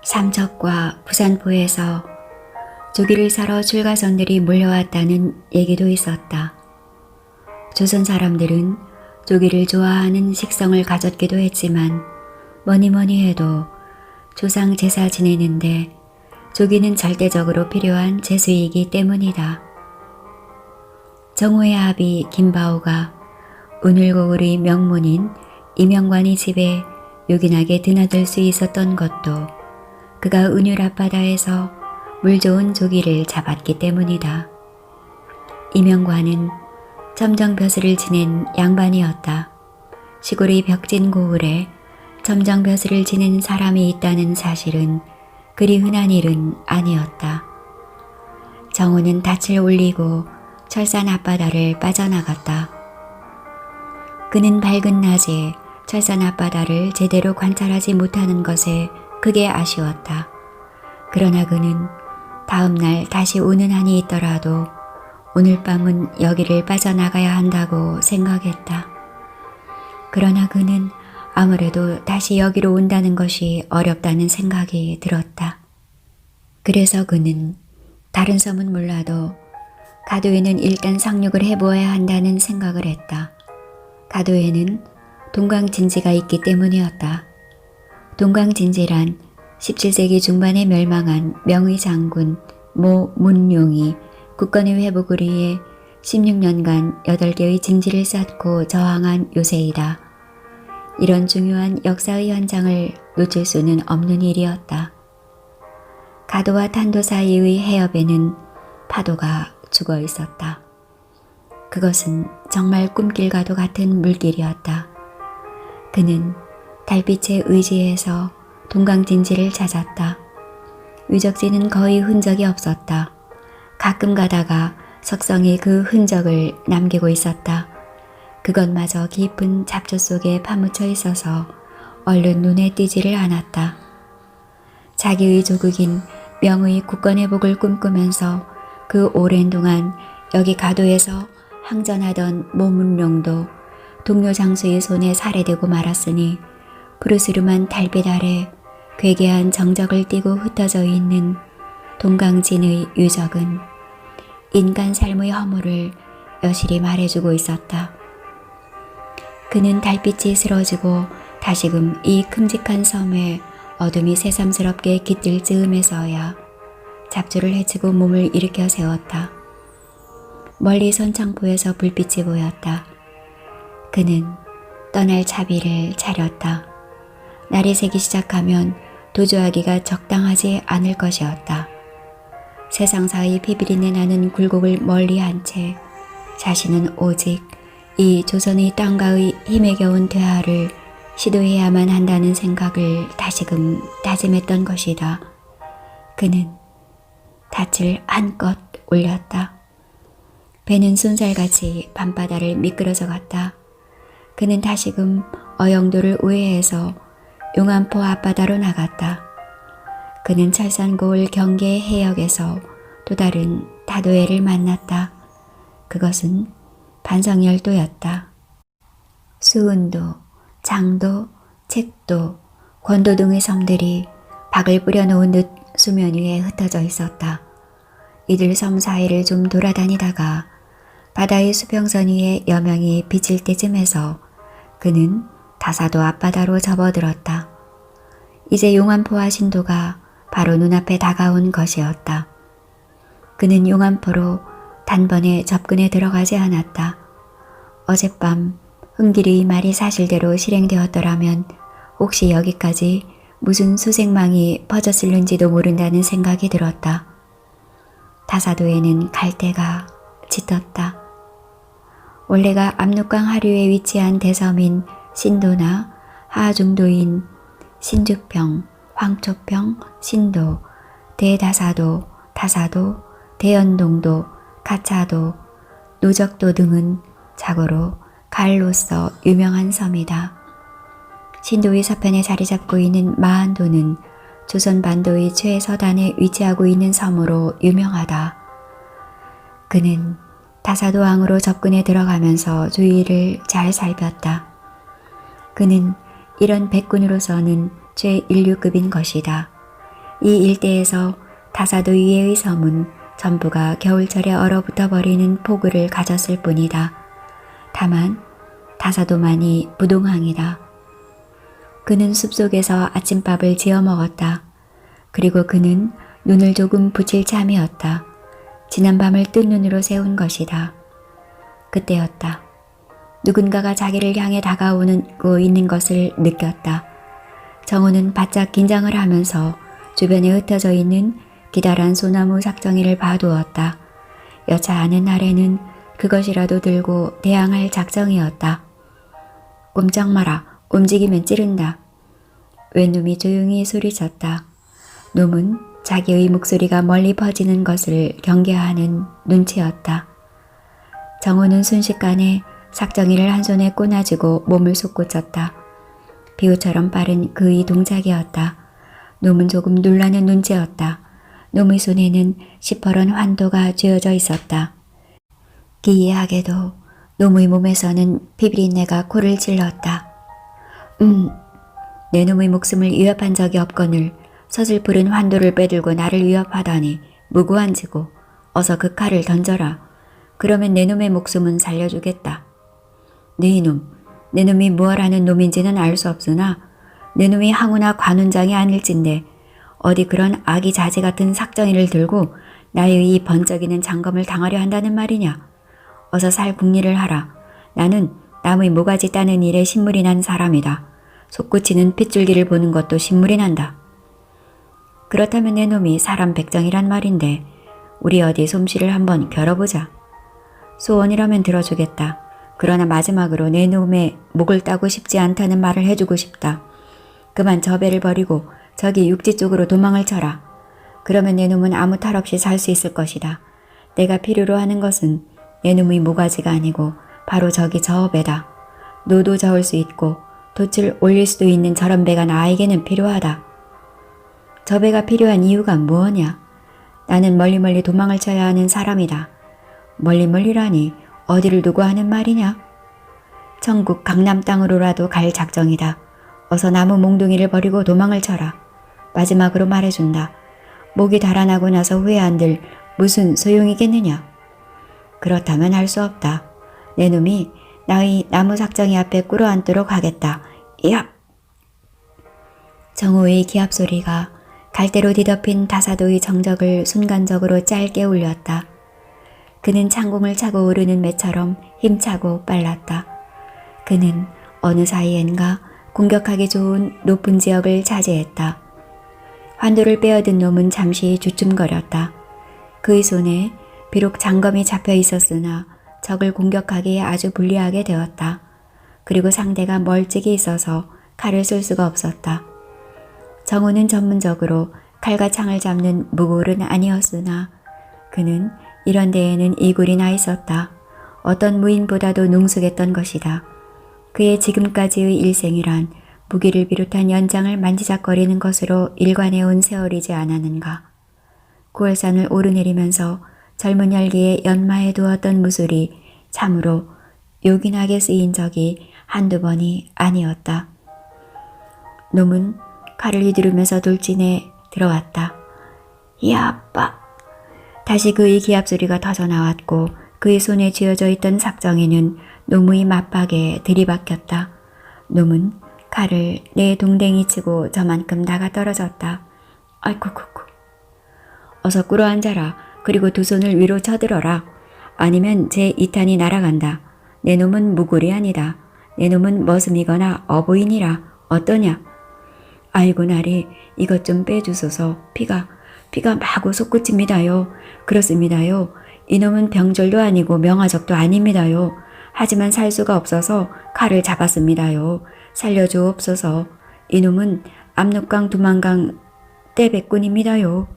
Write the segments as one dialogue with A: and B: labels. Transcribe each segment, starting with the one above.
A: 삼척과 부산포에서 조기를 사러 출가선들이 몰려왔다는 얘기도 있었다. 조선 사람들은 조기를 좋아하는 식성을 가졌기도 했지만 뭐니뭐니 해도 조상 제사 지내는데 조기는 절대적으로 필요한 제수이기 때문이다. 정호의 아비 김바오가 운율고을의 명문인 이명관의 집에 요긴하게 드나들 수 있었던 것도 그가 운율 앞바다에서 물 좋은 조기를 잡았기 때문이다. 이명관은 점정벼슬을 지낸 양반이었다. 시골의 벽진 고을에 점정벼슬을 지낸 사람이 있다는 사실은 그리 흔한 일은 아니었다. 정호는 닻을 올리고 철산 앞바다를 빠져나갔다. 그는 밝은 낮에 철산 앞바다를 제대로 관찰하지 못하는 것에 크게 아쉬웠다. 그러나 그는 다음 날 다시 오는 한이 있더라도 오늘 밤은 여기를 빠져나가야 한다고 생각했다. 그러나 그는 아무래도 다시 여기로 온다는 것이 어렵다는 생각이 들었다. 그래서 그는 다른 섬은 몰라도 가도에는 일단 상륙을 해보아야 한다는 생각을 했다. 가도에는 동광진지가 있기 때문이었다. 동광진지란 17세기 중반에 멸망한 명의 장군 모 문용이 국권의 회복을 위해 16년간 8개의 진지를 쌓고 저항한 요새이다. 이런 중요한 역사의 현장을 놓칠 수는 없는 일이었다. 가도와 탄도 사이의 해협에는 파도가 죽어 있었다. 그것은 정말 꿈길과도 같은 물길이었다. 그는 달빛에 의지해서 동광진지를 찾았다. 유적지는 거의 흔적이 없었다. 가끔 가다가 석성이 그 흔적을 남기고 있었다. 그것마저 깊은 잡초 속에 파묻혀 있어서 얼른 눈에 띄지를 않았다. 자기의 조국인 명의 국권회복을 꿈꾸면서 그 오랜 동안 여기 가도에서 항전하던 모문룡도 동료 장수의 손에 살해되고 말았으니 푸르스름한 달빛 아래 괴괴한 정적을 띠고 흩어져 있는 동강진의 유적은 인간 삶의 허물을 여실히 말해주고 있었다. 그는 달빛이 쓰러지고 다시금 이 큼직한 섬에 어둠이 새삼스럽게 깃들 즈음에서야 잡초를 헤치고 몸을 일으켜 세웠다. 멀리 선창포에서 불빛이 보였다. 그는 떠날 차비를 차렸다. 날이 새기 시작하면 도주하기가 적당하지 않을 것이었다. 세상사의 피비린내 나는 굴곡을 멀리한 채 자신은 오직 이 조선의 땅과의 힘에 겨운 대화를 시도해야만 한다는 생각을 다시금 다짐했던 것이다. 그는 닻을 한껏 올렸다. 배는 쏜살같이 밤바다를 미끄러져 갔다. 그는 다시금 어영도를 우회해서 용안포 앞바다로 나갔다. 그는 철산고을 경계의 해역에서 또 다른 다도해를 만났다. 그것은 반성열도였다. 수은도, 장도, 책도, 권도 등의 섬들이 박을 뿌려놓은 듯 수면 위에 흩어져 있었다. 이들 섬 사이를 좀 돌아다니다가 바다의 수평선 위에 여명이 비칠 때쯤에서 그는 다사도 앞바다로 접어들었다. 이제 용안포와 신도가 바로 눈앞에 다가온 것이었다. 그는 용안포로 단번에 접근에 들어가지 않았다. 어젯밤 흥길의 말이 사실대로 실행되었더라면 혹시 여기까지 무슨 수색망이 퍼졌을는지도 모른다는 생각이 들었다. 다사도에는 갈대가 짙었다. 원래가 압록강 하류에 위치한 대섬인 신도나 하중도인 신주평, 황초평, 신도, 대다사도, 다사도, 대연동도, 가차도, 노적도 등은 자고로 갈로서 유명한 섬이다. 신도의 서편에 자리 잡고 있는 마한도는 조선 반도의 최서단에 위치하고 있는 섬으로 유명하다. 그는 다사도 항으로 접근해 들어가면서 주위를 잘 살폈다. 그는 이런 백군으로서는 최인류급인 것이다. 이 일대에서 다사도 위의 섬은 전부가 겨울철에 얼어붙어 버리는 포구를 가졌을 뿐이다. 다만 다사도만이 부동항이다. 그는 숲속에서 아침밥을 지어 먹었다. 그리고 그는 눈을 조금 붙일 참이었다. 지난밤을 뜬 눈으로 세운 것이다. 그때였다. 누군가가 자기를 향해 다가오고 있는 것을 느꼈다. 정호는 바짝 긴장을 하면서 주변에 흩어져 있는 기다란 소나무 삭정이를 봐두었다. 여차 하는 날에는 그것이라도 들고 대항할 작정이었다. 꼼짝 마라. 움직이면 찌른다. 왼놈이 조용히 소리쳤다. 놈은 자기의 목소리가 멀리 퍼지는 것을 경계하는 눈치였다. 정호는 순식간에 삭정이를 한 손에 꼬나쥐고 몸을 솟구쳤다. 비호처럼 빠른 그의 동작이었다. 놈은 조금 놀라는 눈치였다. 놈의 손에는 시퍼런 환도가 쥐어져 있었다. 기이하게도 놈의 몸에서는 피비린내가 코를 찔렀다. 내 놈의 목숨을 위협한 적이 없거늘 서슬푸른 환도를 빼들고 나를 위협하다니 무고한지고 어서 그 칼을 던져라. 그러면 내 놈의 목숨은 살려주겠다. 네 놈, 내 놈이 무얼 하는 놈인지는 알 수 없으나 내 놈이 항우나 관훈장이 아닐진데 어디 그런 아기 자지 같은 삭정이를 들고 나의 이 번쩍이는 장검을 당하려 한다는 말이냐. 어서 살 궁리를 하라. 나는 남의 모가지 따는 일에 신물이 난 사람이다. 솟구치는 핏줄기를 보는 것도 신물이 난다. 그렇다면 내 놈이 사람 백정이란 말인데 우리 어디 솜씨를 한번 겨뤄보자. 소원이라면 들어주겠다. 그러나 마지막으로 내 놈의 목을 따고 싶지 않다는 말을 해주고 싶다. 그만 저 배를 버리고 저기 육지 쪽으로 도망을 쳐라. 그러면 내 놈은 아무 탈 없이 살 수 있을 것이다. 내가 필요로 하는 것은 내 놈의 모가지가 아니고 바로 저기 저 배다. 노도 저을 수 있고 돛을 올릴 수도 있는 저런 배가 나에게는 필요하다. 저 배가 필요한 이유가 무엇이냐? 나는 멀리 도망을 쳐야 하는 사람이다. 멀리라니 어디를 두고 하는 말이냐? 천국 강남 땅으로라도 갈 작정이다. 어서 나무 몽둥이를 버리고 도망을 쳐라. 마지막으로 말해준다. 목이 달아나고 나서 후회한들 무슨 소용이겠느냐? 그렇다면 할 수 없다. 내 놈이 나의 나무 삭정이 앞에 꿇어앉도록 하겠다. 야! 정호의 기합 소리가 갈대로 뒤덮인 다사도의 정적을 순간적으로 짧게 울렸다. 그는 창공을 차고 오르는 매처럼 힘차고 빨랐다. 그는 어느 사이엔가 공격하기 좋은 높은 지역을 차지했다. 환도를 빼어든 놈은 잠시 주춤거렸다. 그의 손에 비록 장검이 잡혀 있었으나 적을 공격하기에 아주 불리하게 되었다. 그리고 상대가 멀찍이 있어서 칼을 쓸 수가 없었다. 정호는 전문적으로 칼과 창을 잡는 무골은 아니었으나 그는 이런 데에는 이골이 나 있었다. 어떤 무인보다도 능숙했던 것이다. 그의 지금까지의 일생이란 무기를 비롯한 연장을 만지작거리는 것으로 일관해온 세월이지 않았는가. 9월산을 오르내리면서 젊은 열기에 연마해 두었던 무술이 참으로 요긴하게 쓰인 적이 한두 번이 아니었다. 놈은 칼을 휘두르면서 돌진해 들어왔다. 야빠! 다시 그의 기합 소리가 터져 나왔고 그의 손에 쥐어져 있던 삭정이는 놈의 맞박에 들이박혔다. 놈은 칼을 내 동댕이 치고 저만큼 나가 떨어졌다. 아이쿠쿠쿠. 어서 꿇어앉아라. 그리고 두 손을 위로 쳐들어라. 아니면 제 2탄이 날아간다. 내 놈은 무골이 아니다. 내 놈은 머슴이거나 어부인이라. 어떠냐? 아이고 나리, 이것 좀 빼주소서. 피가 마구 솟구칩니다요. 그렇습니다요. 이놈은 병졸도 아니고 명아적도 아닙니다요. 하지만 살 수가 없어서 칼을 잡았습니다요. 살려주옵소서. 이놈은 압록강 두만강 떼백꾼입니다요.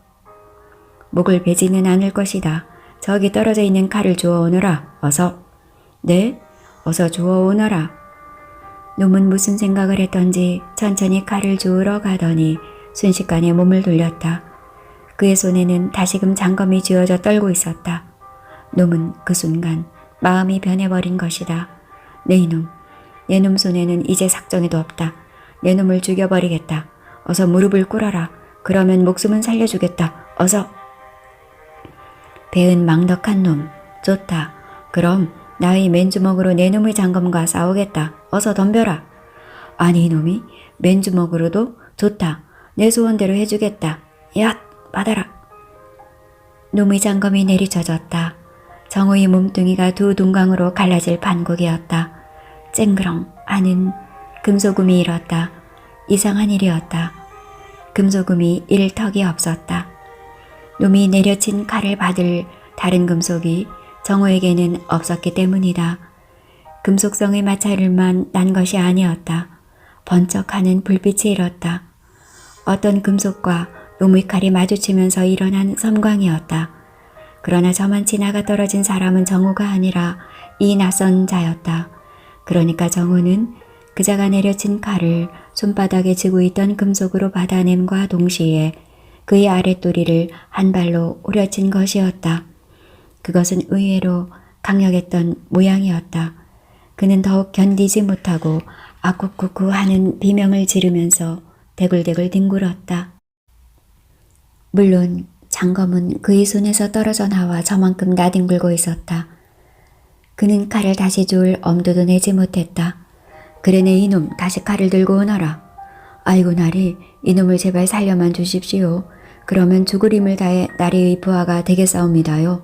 A: 목을 베지는 않을 것이다. 저기 떨어져 있는 칼을 주워오너라. 어서. 네? 어서 주워오너라. 놈은 무슨 생각을 했던지 천천히 칼을 주우러 가더니 순식간에 몸을 돌렸다. 그의 손에는 다시금 장검이 쥐어져 떨고 있었다. 놈은 그 순간 마음이 변해버린 것이다. 내 이놈, 내 놈 손에는 이제 삭정이도 없다. 내 놈을 죽여버리겠다. 어서 무릎을 꿇어라. 그러면 목숨은 살려주겠다. 어서. 배은 망덕한 놈. 좋다. 그럼 나의 맨주먹으로 내 놈의 장검과 싸우겠다. 어서 덤벼라. 아니 이놈이 맨주먹으로도 좋다. 내 소원대로 해주겠다. 야, 받아라. 놈의 장검이 내리쳐졌다. 정우의 몸뚱이가 두 둥강으로 갈라질 판국이었다. 쨍그렁 하는 금소금이 일었다. 이상한 일이었다. 금소금이 잃을 턱이 없었다. 놈이 내려친 칼을 받을 다른 금속이 정우에게는 없었기 때문이다. 금속성의 마찰만 난 것이 아니었다. 번쩍하는 불빛이 일었다. 어떤 금속과 놈의 칼이 마주치면서 일어난 섬광이었다. 그러나 저만 지나가 떨어진 사람은 정우가 아니라 이 낯선 자였다. 그러니까 정우는 그자가 내려친 칼을 손바닥에 쥐고 있던 금속으로 받아냄과 동시에 그의 아랫도리를 한 발로 후려친 것이었다. 그것은 의외로 강력했던 모양이었다. 그는 더욱 견디지 못하고 아쿠쿠쿠 하는 비명을 지르면서 대굴대굴 뒹굴었다. 물론 장검은 그의 손에서 떨어져 나와 저만큼 나뒹굴고 있었다. 그는 칼을 다시 줄 엄두도 내지 못했다. 그러네 이놈 다시 칼을 들고 오너라. 아이고 나리 이놈을 제발 살려만 주십시오. 그러면 죽을 힘을 다해 나리의 부하가 되겠사옵니다요.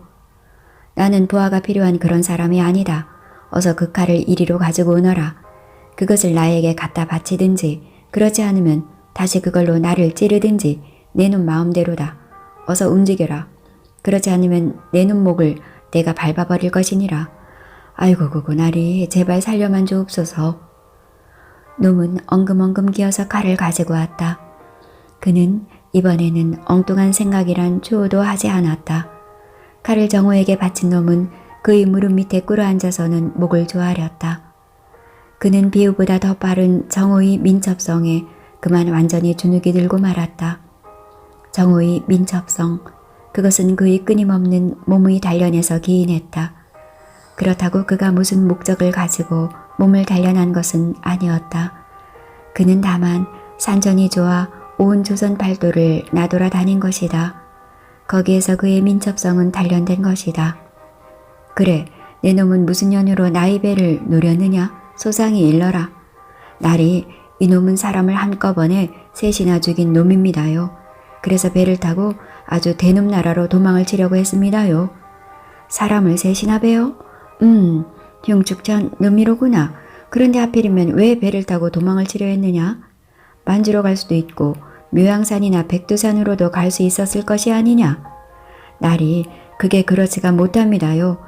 A: 나는 부하가 필요한 그런 사람이 아니다. 어서 그 칼을 이리로 가지고 오너라. 그것을 나에게 갖다 바치든지 그렇지 않으면 다시 그걸로 나를 찌르든지 내 놈 마음대로다. 어서 움직여라. 그렇지 않으면 내 놈 목을 내가 밟아버릴 것이니라. 아이고 그고 나리 제발 살려만 주옵소서. 놈은 엉금엉금 기어서 칼을 가지고 왔다. 그는 이번에는 엉뚱한 생각이란 추호도 하지 않았다. 칼을 정우에게 바친 놈은 그의 무릎 밑에 꿇어앉아서는 목을 조아렸다. 그는 비우보다 더 빠른 정우의 민첩성에 그만 완전히 주눅이 들고 말았다. 정우의 민첩성, 그것은 그의 끊임없는 몸의 단련에서 기인했다. 그렇다고 그가 무슨 목적을 가지고 몸을 단련한 것은 아니었다. 그는 다만 산전이 좋아 온 조선 팔도를 나돌아 다닌 것이다. 거기에서 그의 민첩성은 단련된 것이다. 그래, 내 놈은 무슨 연유로 나의 배를 노렸느냐? 소상히 일러라. 나리, 이놈은 사람을 한꺼번에 셋이나 죽인 놈입니다요. 그래서 배를 타고 아주 대놈 나라로 도망을 치려고 했습니다요. 사람을 셋이나 배요? 흉측천 놈이로구나. 그런데 하필이면 왜 배를 타고 도망을 치려 했느냐? 만주로 갈 수도 있고 묘양산이나 백두산으로도 갈 수 있었을 것이 아니냐. 나리, 그게 그렇지가 못합니다요.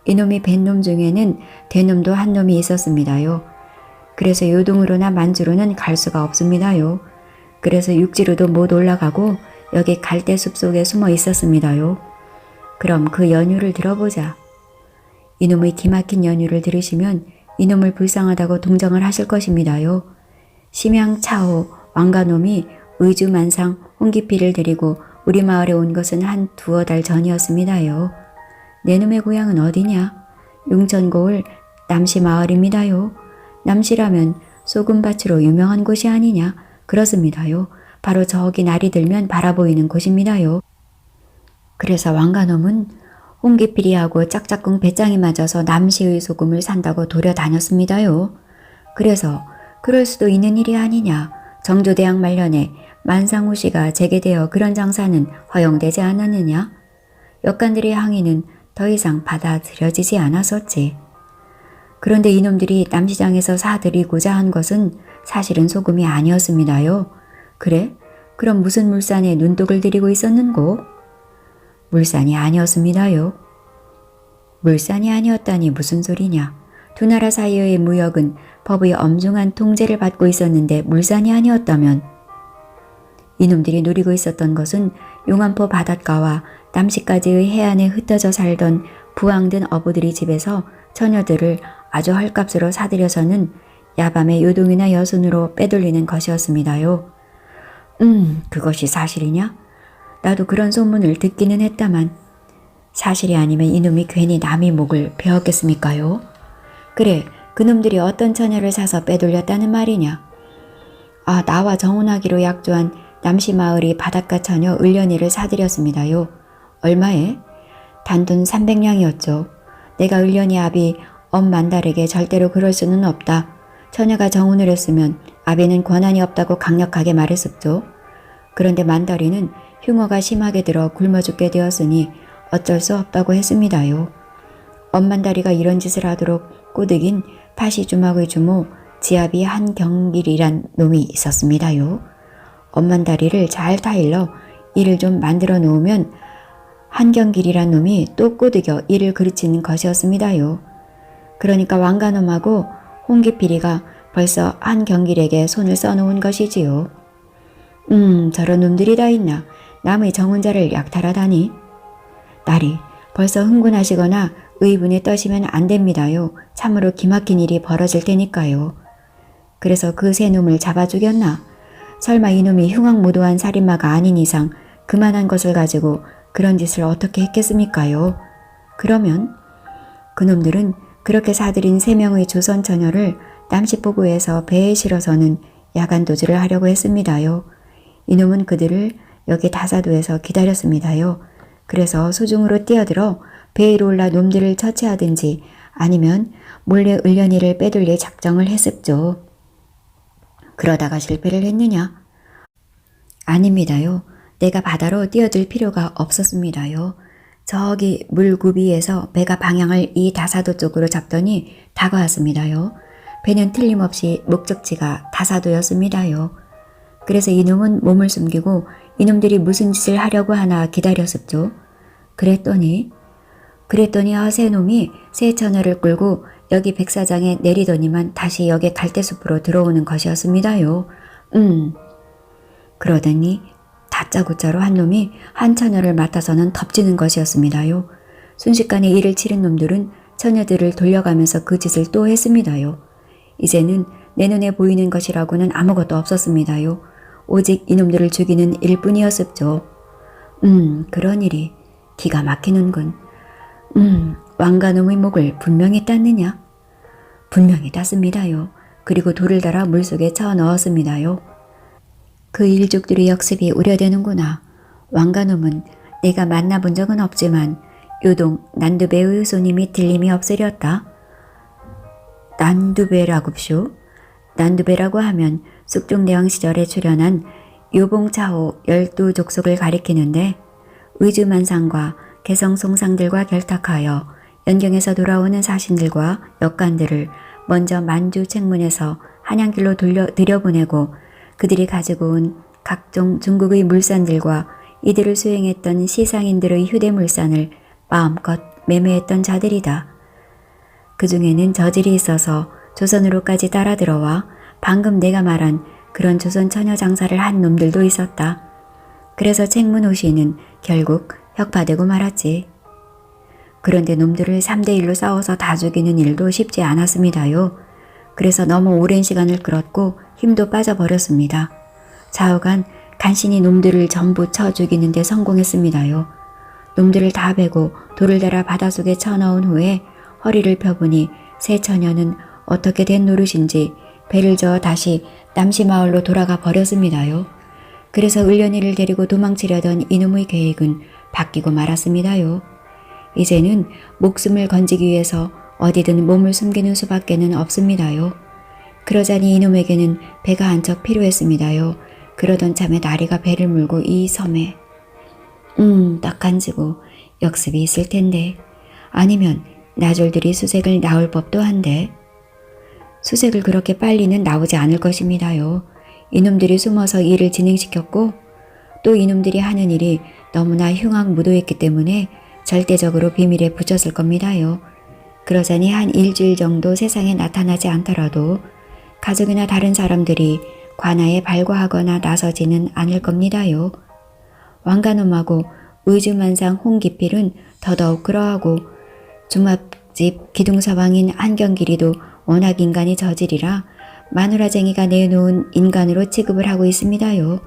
A: 이놈이 뵌 놈 중에는 대놈도 한 놈이 있었습니다요. 그래서 요동으로나 만주로는 갈 수가 없습니다요. 그래서 육지로도 못 올라가고 여기 갈대숲 속에 숨어 있었습니다요. 그럼 그 연유를 들어보자. 이놈의 기막힌 연유를 들으시면 이놈을 불쌍하다고 동정을 하실 것입니다요. 심양차오 왕가놈이 의주만상 홍기피를 데리고 우리 마을에 온 것은 한 두어 달 전이었습니다요. 내 놈의 고향은 어디냐? 용천고을 남시 마을입니다요. 남시라면 소금밭으로 유명한 곳이 아니냐? 그렇습니다요. 바로 저기 날이 들면 바라보이는 곳입니다요. 그래서 왕가놈은 홍기피리하고 짝짝꿍 배짱이 맞아서 남시의 소금을 산다고 돌아다녔습니다요. 그래서 그럴 수도 있는 일이 아니냐. 정조대학 말년에 만상우 씨가 재개되어 그런 장사는 허용되지 않았느냐. 역관들의 항의는 더 이상 받아들여지지 않았었지. 그런데 이놈들이 남시장에서 사들이고자 한 것은 사실은 소금이 아니었습니다요. 그래? 그럼 무슨 물산에 눈독을 들이고 있었는고? 물산이 아니었습니다요. 물산이 아니었다니 무슨 소리냐. 두 나라 사이의 무역은 법의 엄중한 통제를 받고 있었는데 물산이 아니었다면 이놈들이 누리고 있었던 것은 용안포 바닷가와 남시까지의 해안에 흩어져 살던 부왕든 어부들이 집에서 처녀들을 아주 헐값으로 사들여서는 야밤에 요동이나 여순으로 빼돌리는 것이었습니다요. 그것이 사실이냐? 나도 그런 소문을 듣기는 했다만 사실이 아니면 이놈이 괜히 남의 목을 베었겠습니까요? 그래, 그놈들이 어떤 처녀를 사서 빼돌렸다는 말이냐? 아, 나와 정혼하기로 약조한 남시마을이 바닷가 처녀 을련이를 사들였습니다요. 얼마에? 단돈 300냥이었죠. 내가 을련이 아비 엄만달에게 절대로 그럴 수는 없다. 처녀가 정혼을 했으면 아비는 권한이 없다고 강력하게 말했었죠. 그런데 만달이는 흉어가 심하게 들어 굶어 죽게 되었으니 어쩔 수 없다고 했습니다요. 엄만다리가 이런 짓을 하도록 꼬드긴 파시주막의 주모 지아비 한경길이란 놈이 있었습니다요. 엄만다리를 잘 타일러 일을 좀 만들어 놓으면 한경길이란 놈이 또 꼬드겨 일을 그르치는 것이었습니다요. 그러니까 왕가놈하고 홍기필이가 벌써 한경길에게 손을 써놓은 것이지요. 저런 놈들이 다 있나. 남의 정혼자를 약탈하다니. 딸이 벌써 흥분하시거나 의분에 떠시면 안 됩니다요. 참으로 기막힌 일이 벌어질 테니까요. 그래서 그 세 놈을 잡아 죽였나? 설마 이놈이 흉악무도한 살인마가 아닌 이상 그만한 것을 가지고 그런 짓을 어떻게 했겠습니까요? 그러면 그놈들은 그렇게 사들인 3명의 조선 처녀를 남시포구에서 배에 실어서는 야간 도주를 하려고 했습니다요. 이놈은 그들을 여기 다사도에서 기다렸습니다요. 그래서 수중으로 뛰어들어 배에 위로 올라 놈들을 처치하든지 아니면 몰래 을련이를 빼돌릴 작정을 했었죠. 그러다가 실패를 했느냐? 아닙니다요. 내가 바다로 뛰어들 필요가 없었습니다요. 저기 물구비에서 배가 방향을 이 다사도 쪽으로 잡더니 다가왔습니다요. 배는 틀림없이 목적지가 다사도였습니다요. 그래서 이놈은 몸을 숨기고 이놈들이 무슨 짓을 하려고 하나 기다렸었죠. 그랬더니 세 놈이 세 처녀를 끌고 여기 백사장에 내리더니만 다시 여기 갈대숲으로 들어오는 것이었습니다요. 그러더니 다짜고짜로 한 놈이 한 처녀를 맡아서는 덮치는 것이었습니다요. 순식간에 일을 치른 놈들은 처녀들을 돌려가면서 그 짓을 또 했습니다요. 이제는 내 눈에 보이는 것이라고는 아무것도 없었습니다요. 오직 이놈들을 죽이는 일뿐이었었죠. 그런 일이 기가 막히는군. 왕가놈의 목을 분명히 땄느냐? 분명히 땄습니다요. 그리고 돌을 달아 물속에 쳐 넣었습니다요. 그 일족들의 역습이 우려되는구나. 왕가놈은 내가 만나본 적은 없지만 요동 난두배의 손님이 들림이 없으렸다. 난두배라고쇼? 난두배라고 하면 쑥중대왕 시절에 출연한 요봉차호 12족속을 가리키는데 의주만상과 개성송상들과 결탁하여 연경에서 돌아오는 사신들과 역관들을 먼저 만주 책문에서 한양길로 들여보내고 그들이 가지고 온 각종 중국의 물산들과 이들을 수행했던 시상인들의 휴대물산을 마음껏 매매했던 자들이다. 그 중에는 저질이 있어서 조선으로까지 따라들어와 방금 내가 말한 그런 조선 처녀 장사를 한 놈들도 있었다. 그래서 책문호시는 결국 혁파되고 말았지. 그런데 놈들을 3대1로 싸워서 다 죽이는 일도 쉽지 않았습니다요. 그래서 너무 오랜 시간을 끌었고 힘도 빠져버렸습니다. 좌우간 간신히 놈들을 전부 쳐 죽이는 데 성공했습니다요. 놈들을 다 베고 돌을 달아 바닷속에 쳐넣은 후에 허리를 펴보니 새 처녀는 어떻게 된 노릇인지 배를 저어 다시 남시마을로 돌아가 버렸습니다요. 그래서 을련이를 데리고 도망치려던 이놈의 계획은 바뀌고 말았습니다요. 이제는 목숨을 건지기 위해서 어디든 몸을 숨기는 수밖에는 없습니다요. 그러자니 이놈에게는 배가 한 척 필요했습니다요. 그러던 참에 나리가 배를 물고 이 섬에 딱 앉고 역습이 있을 텐데 아니면 나졸들이 수색을 나올 법도 한데 수색을 그렇게 빨리는 나오지 않을 것입니다요. 이놈들이 숨어서 일을 진행시켰고 또 이놈들이 하는 일이 너무나 흉악무도했기 때문에 절대적으로 비밀에 붙였을 겁니다요. 그러자니 한 일주일 정도 세상에 나타나지 않더라도 가족이나 다른 사람들이 관아에 발과하거나 나서지는 않을 겁니다요. 왕가놈하고 의주만상 홍기필은 더더욱 그러하고 중합집 기둥서방인 한경길이도 워낙 인간이 저질이라 마누라쟁이가 내놓은 인간으로 취급을 하고 있습니다요.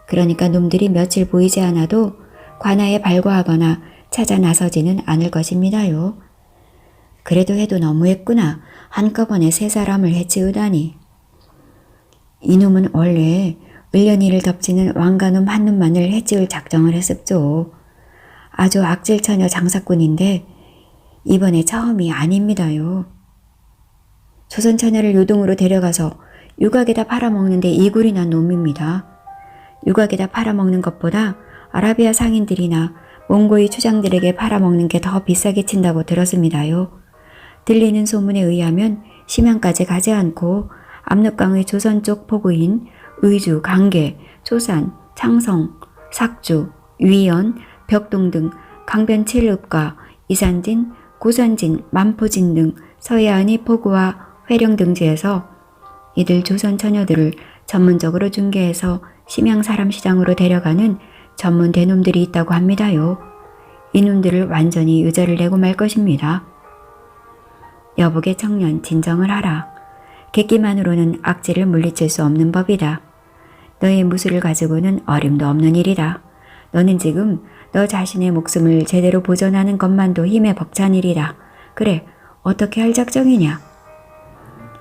A: 그러니까 놈들이 며칠 보이지 않아도 관아에 발과하거나 찾아 나서지는 않을 것입니다요. 그래도 해도 너무했구나. 한꺼번에 세 사람을 해치우다니. 이놈은 원래 을련이를 덮치는 왕가놈 한 놈만을 해치울 작정을 했습죠. 아주 악질 처녀 장사꾼인데 이번에 처음이 아닙니다요. 조선 처녀를 요동으로 데려가서 유곽에다 팔아먹는데 이굴이 난 놈입니다. 유곽에다 팔아먹는 것보다 아라비아 상인들이나 몽고의 추장들에게 팔아먹는 게 더 비싸게 친다고 들었습니다요. 들리는 소문에 의하면 심양까지 가지 않고 압록강의 조선 쪽 포구인 의주, 강계, 초산, 창성, 삭주, 위연, 벽동 등 강변 7읍과 이산진, 고산진, 만포진 등 서해안의 포구와 회령 등지에서 이들 조선 처녀들을 전문적으로 중개해서 심양 사람 시장으로 데려가는 전문 대놈들이 있다고 합니다요. 이놈들을 완전히 유자를 내고 말 것입니다. 여복의 청년 진정을 하라. 객기만으로는 악질을 물리칠 수 없는 법이다. 너의 무술을 가지고는 어림도 없는 일이다. 너는 지금 너 자신의 목숨을 제대로 보존하는 것만도 힘에 벅찬 일이다. 그래, 어떻게 할 작정이냐?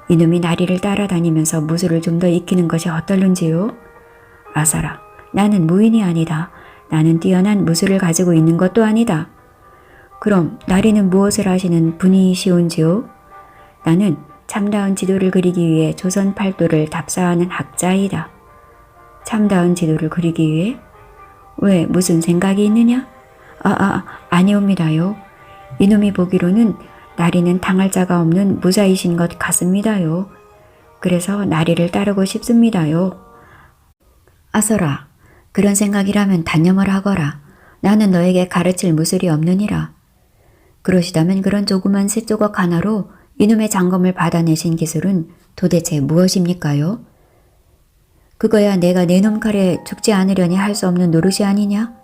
A: 이놈이 나리를 따라다니면서 무술을 좀 더 익히는 것이 어떨는지요? 아사라, 나는 무인이 아니다. 나는 뛰어난 무술을 가지고 있는 것도 아니다. 그럼 나리는 무엇을 하시는 분이시온지요? 나는 참다운 지도를 그리기 위해 조선 팔도를 답사하는 학자이다. 참다운 지도를 그리기 위해? 왜 무슨 생각이 있느냐? 아니옵니다요. 이놈이 보기로는 나리는 당할 자가 없는 무사이신 것 같습니다요. 그래서 나리를 따르고 싶습니다요. 아서라, 그런 생각이라면 단념을 하거라. 나는 너에게 가르칠 무술이 없느니라. 그러시다면 그런 조그만 새 조각 하나로 이놈의 장검을 받아내신 기술은 도대체 무엇입니까요? 그거야 내가 내 놈 칼에 죽지 않으려니 할 수 없는 노릇이 아니냐?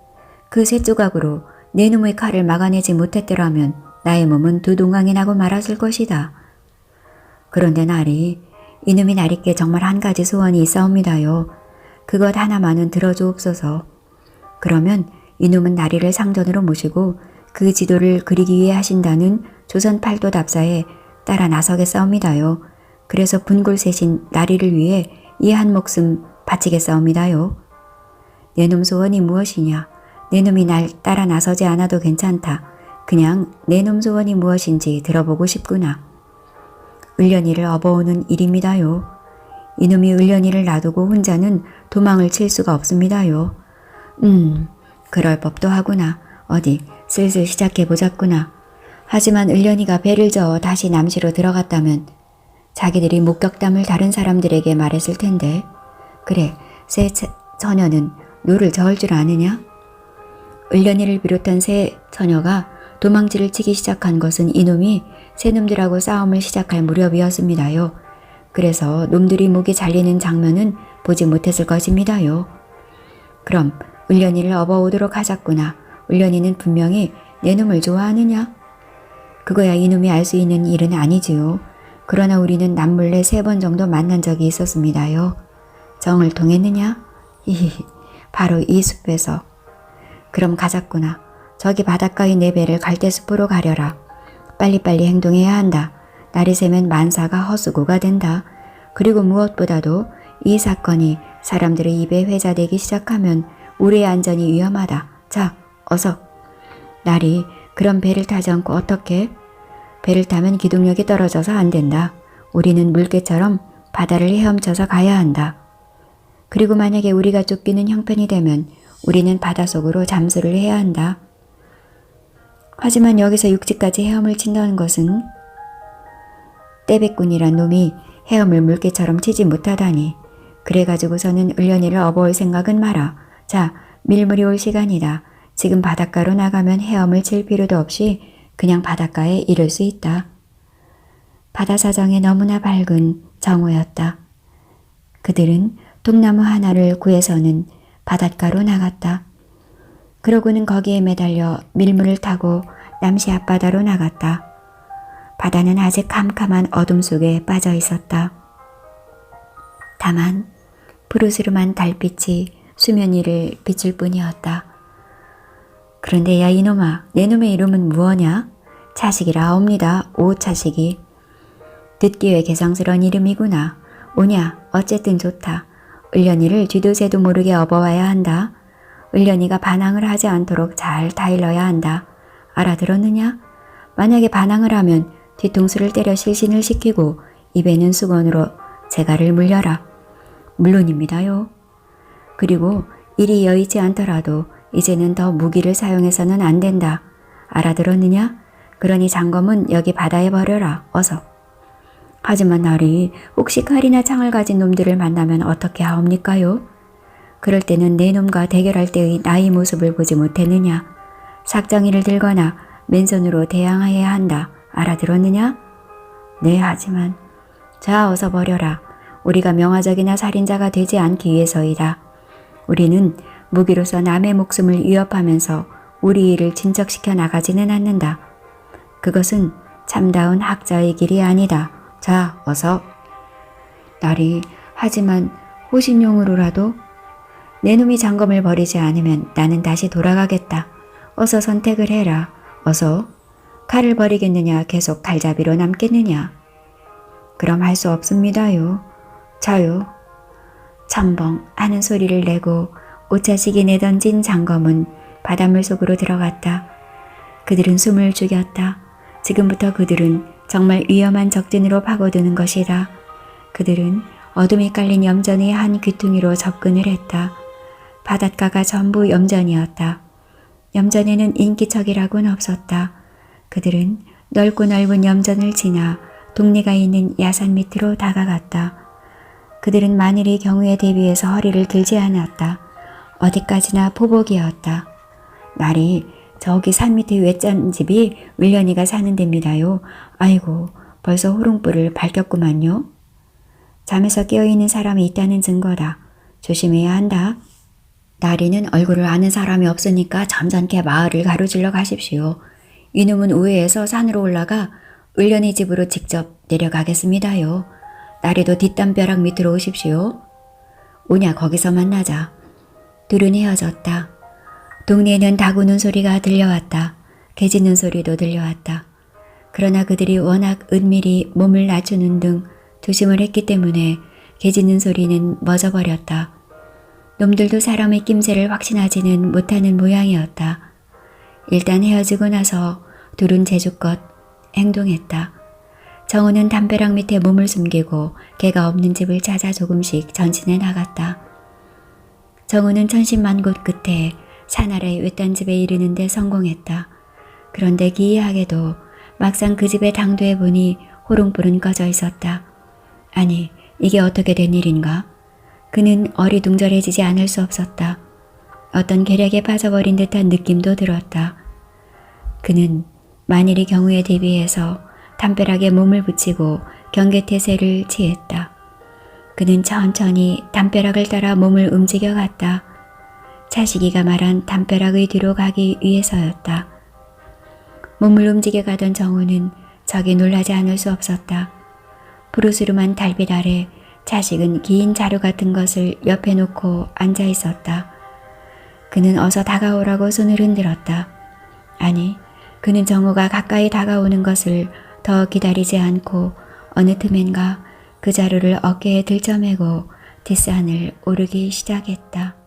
A: 그 새 조각으로 내 놈의 칼을 막아내지 못했더라면 나의 몸은 두 동강이 나고 말았을 것이다. 그런데 나리, 이놈이 나리께 정말 한 가지 소원이 있사옵니다요. 그것 하나만은 들어주옵소서. 그러면 이놈은 나리를 상전으로 모시고 그 지도를 그리기 위해 하신다는 조선 팔도 답사에 따라 나서겠사옵니다요. 그래서 분골셋인 나리를 위해 이 한 목숨 바치겠사옵니다요. 내 놈 소원이 무엇이냐? 내 놈이 날 따라 나서지 않아도 괜찮다. 그냥 내 놈 소원이 무엇인지 들어보고 싶구나. 을련이를 업어오는 일입니다요. 이놈이 을련이를 놔두고 혼자는 도망을 칠 수가 없습니다요. 그럴 법도 하구나. 어디 슬슬 시작해보자꾸나. 하지만 을련이가 배를 저어 다시 남시로 들어갔다면 자기들이 목격담을 다른 사람들에게 말했을 텐데. 그래, 새 처녀는 노를 저을 줄 아느냐? 을련이를 비롯한 새 처녀가 도망치를 치기 시작한 것은 이놈이 새 놈들하고 싸움을 시작할 무렵이었습니다요. 그래서 놈들이 목이 잘리는 장면은 보지 못했을 것입니다요. 그럼 을련이를 업어오도록 하자꾸나. 을련이는 분명히 내 놈을 좋아하느냐? 그거야 이놈이 알 수 있는 일은 아니지요. 그러나 우리는 남몰래 3번 정도 만난 적이 있었습니다요. 정을 통했느냐? 히히, 바로 이 숲에서. 그럼 가자꾸나. 저기 바닷가의 내 배를 갈대숲으로 가려라. 빨리빨리 행동해야 한다. 날이 새면 만사가 헛수고가 된다. 그리고 무엇보다도 이 사건이 사람들의 입에 회자되기 시작하면 우리의 안전이 위험하다. 자, 어서. 날이 그런 배를 타지 않고 어떻게? 배를 타면 기동력이 떨어져서 안 된다. 우리는 물개처럼 바다를 헤엄쳐서 가야 한다. 그리고 만약에 우리가 쫓기는 형편이 되면 우리는 바닷속으로 잠수를 해야 한다. 하지만 여기서 육지까지 헤엄을 친다는 것은 떼백꾼이란 놈이 헤엄을 물개처럼 치지 못하다니. 그래가지고서는 을련이를 업어올 생각은 마라. 자, 밀물이 올 시간이다. 지금 바닷가로 나가면 헤엄을 칠 필요도 없이 그냥 바닷가에 이를 수 있다. 바다 사정이 너무나 밝은 정오였다. 그들은 통나무 하나를 구해서는 바닷가로 나갔다. 그러고는 거기에 매달려 밀물을 타고 남시 앞바다로 나갔다. 바다는 아직 캄캄한 어둠 속에 빠져 있었다. 다만 푸르스름한 달빛이 수면 위를 비출 뿐이었다. 그런데 야 이놈아, 내 놈의 이름은 무엇냐? 차식이라옵니다. 오차식이. 듣기에 개성스러운 이름이구나. 오냐, 어쨌든 좋다. 을련이를 뒤도새도 모르게 업어와야 한다. 을련이가 반항을 하지 않도록 잘 다일러야 한다. 알아들었느냐? 만약에 반항을 하면 뒤통수를 때려 실신을 시키고 입에는 수건으로 재갈을 물려라. 물론입니다요. 그리고 일이 여의치 않더라도 이제는 더 무기를 사용해서는 안 된다. 알아들었느냐? 그러니 장검은 여기 바다에 버려라. 어서. 하지만 나리 혹시 칼이나 창을 가진 놈들을 만나면 어떻게 하옵니까요? 그럴 때는 내 놈과 대결할 때의 나의 모습을 보지 못했느냐? 삭정이를 들거나 맨손으로 대항해야 한다. 알아들었느냐? 네, 하지만. 자, 어서 버려라. 우리가 명화적이나 살인자가 되지 않기 위해서이다. 우리는 무기로서 남의 목숨을 위협하면서 우리 일을 진척시켜 나가지는 않는다. 그것은 참다운 학자의 길이 아니다. 자, 어서. 나리, 하지만 호신용으로라도 내 놈이 장검을 버리지 않으면 나는 다시 돌아가겠다. 어서 선택을 해라. 어서. 칼을 버리겠느냐, 계속 칼잡이로 남겠느냐. 그럼 할 수 없습니다요. 자요. 첨벙 하는 소리를 내고 오차시기 내던진 장검은 바닷물 속으로 들어갔다. 그들은 숨을 죽였다. 지금부터 그들은 정말 위험한 적진으로 파고드는 것이다. 그들은 어둠이 깔린 염전의 한 귀퉁이로 접근을 했다. 바닷가가 전부 염전이었다. 염전에는 인기척이라고는 없었다. 그들은 넓고 넓은 염전을 지나 동네가 있는 야산 밑으로 다가갔다. 그들은 만일의 경우에 대비해서 허리를 길지 않았다. 어디까지나 포복이었다. 날이 저기 산 밑에 외짠 집이 을련이가 사는 데입니다요. 아이고, 벌써 호롱불을 밝혔구만요. 잠에서 깨어있는 사람이 있다는 증거다. 조심해야 한다. 나리는 얼굴을 아는 사람이 없으니까 점잖게 마을을 가로질러 가십시오. 이놈은 우회해서 산으로 올라가 을련이 집으로 직접 내려가겠습니다요. 나리도 뒷담벼락 밑으로 오십시오. 오냐, 거기서 만나자. 둘은 헤어졌다. 동네에는 닭 우는 소리가 들려왔다. 개 짖는 소리도 들려왔다. 그러나 그들이 워낙 은밀히 몸을 낮추는 등 조심을 했기 때문에 개 짖는 소리는 멎어버렸다. 놈들도 사람의 낌새를 확신하지는 못하는 모양이었다. 일단 헤어지고 나서 둘은 재주껏 행동했다. 정우는 담벼락 밑에 몸을 숨기고 개가 없는 집을 찾아 조금씩 전진해 나갔다. 정우는 천신만고 끝에 산 아래 외딴 집에 이르는 데 성공했다. 그런데 기이하게도 막상 그 집에 당도해 보니 호롱불은 꺼져 있었다. 아니, 이게 어떻게 된 일인가? 그는 어리둥절해지지 않을 수 없었다. 어떤 계략에 빠져버린 듯한 느낌도 들었다. 그는 만일의 경우에 대비해서 담벼락에 몸을 붙이고 경계태세를 취했다. 그는 천천히 담벼락을 따라 몸을 움직여 갔다. 차식이가 말한 담벼락의 뒤로 가기 위해서였다. 몸을 움직여 가던 정우는 적이 놀라지 않을 수 없었다. 푸르스름한 달빛 아래 차식은 긴 자루 같은 것을 옆에 놓고 앉아 있었다. 그는 어서 다가오라고 손을 흔들었다. 아니, 그는 정우가 가까이 다가오는 것을 더 기다리지 않고 어느 틈엔가 그 자루를 어깨에 들쳐매고 뒷산을 오르기 시작했다.